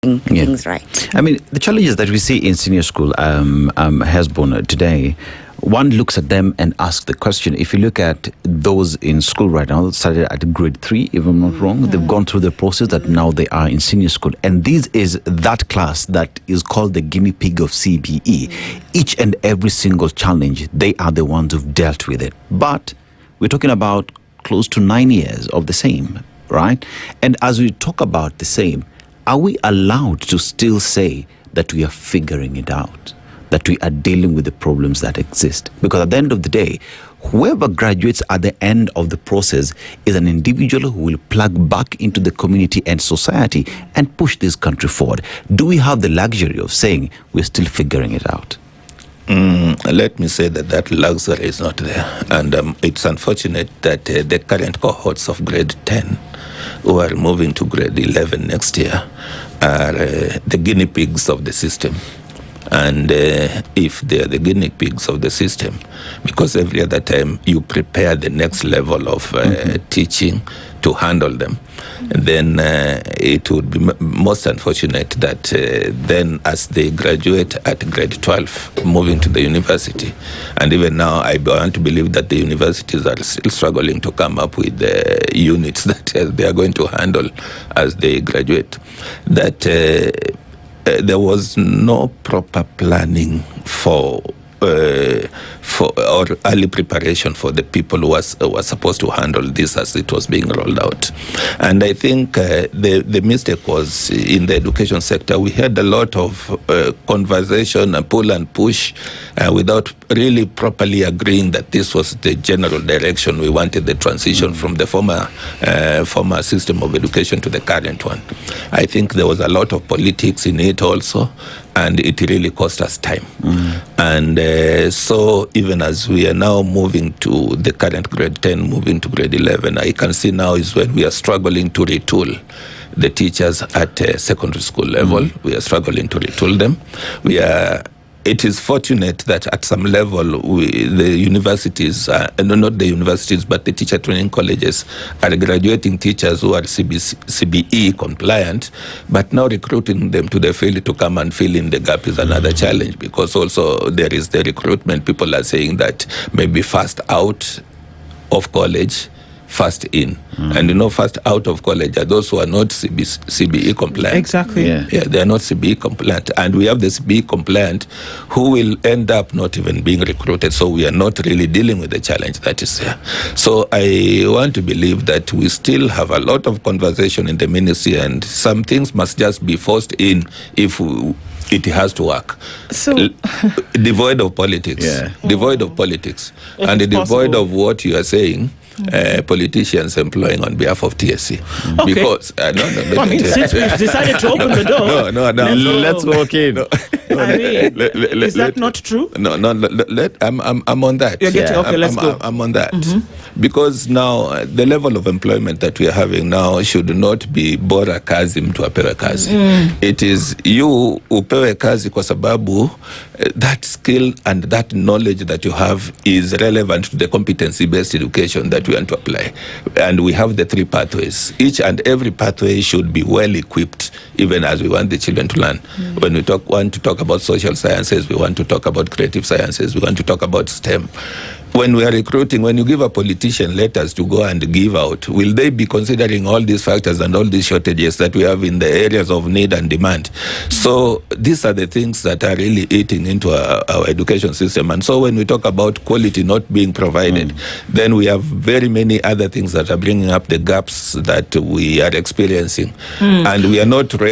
things right. I mean, the challenges that we see in senior school Hesbon today, one looks at them and asks the question, if you look at those in school right now, started at grade 3, if I'm not wrong, they've gone through the process that now they are in senior school. And this is that class that is called the guinea pig of CBE. Each and every single challenge, they are the ones who've dealt with it. But we're talking about close to 9 years of the same, right? And as we talk about the same, are we allowed to still say that we are figuring it out, that we are dealing with the problems that exist? Because at the end of the day, whoever graduates at the end of the process is an individual who will plug back into the community and society and push this country forward. Do we have the luxury of saying we're still figuring it out? Let me say that luxury is not there. And it's unfortunate that the current cohorts of grade 10 who are moving to grade 11 next year are the guinea pigs of the system. And if they are the guinea pigs of the system, because every other time you prepare the next level of teaching to handle them, then it would be most unfortunate that then as they graduate at grade 12, moving to the university, and even now I want to believe that the universities are still struggling to come up with the units that they are going to handle as they graduate, that there was no proper planning for or early preparation for the people who was supposed to handle this as it was being rolled out. And I think the mistake was in the education sector. We had a lot of conversation, pull and push, without really properly agreeing that this was the general direction we wanted the transition from the former system of education to the current one. I think there was a lot of politics in it also, and it really cost us time. And so even as we are now moving to the current grade 10, moving to grade 11, I can see now is when we are struggling to retool the teachers at secondary school level. We are struggling to retool them. It is fortunate that at some level, the universities, not the universities, but the teacher training colleges are graduating teachers who are CBE compliant, but now recruiting them to the field to come and fill in the gap is another challenge, because also there is the recruitment. People are saying that maybe first out of college, first in. And you know, first out of college are those who are not CBE compliant. Exactly. Yeah, they are not CBE compliant. And we have the CBE compliant who will end up not even being recruited. So we are not really dealing with the challenge that is there. So I want to believe that we still have a lot of conversation in the ministry, and some things must just be forced in if it has to work. So devoid of politics. Devoid of politics. And devoid of what you are saying. Politicians employing on behalf of TSC. Okay. Because since we've decided to open the door, let's walk in. Is that not true? No, I'm on that. Okay, let's go. I'm on that. Because now the level of employment that we are having now should not be bora kazi mtu apewe kazi. It is you upewe kazi kwa sababu that skill and that knowledge that you have is relevant to the competency-based education that we want to apply. And we have the 3 pathways. Each and every pathway should be well equipped, even as we want the children to learn. When we want to talk about social sciences, we want to talk about creative sciences, we want to talk about STEM. When we are recruiting, when you give a politician letters to go and give out, will they be considering all these factors and all these shortages that we have in the areas of need and demand? So these are the things that are really eating into our education system. And so when we talk about quality not being provided, then we have very many other things that are bringing up the gaps that we are experiencing. And we are not ready.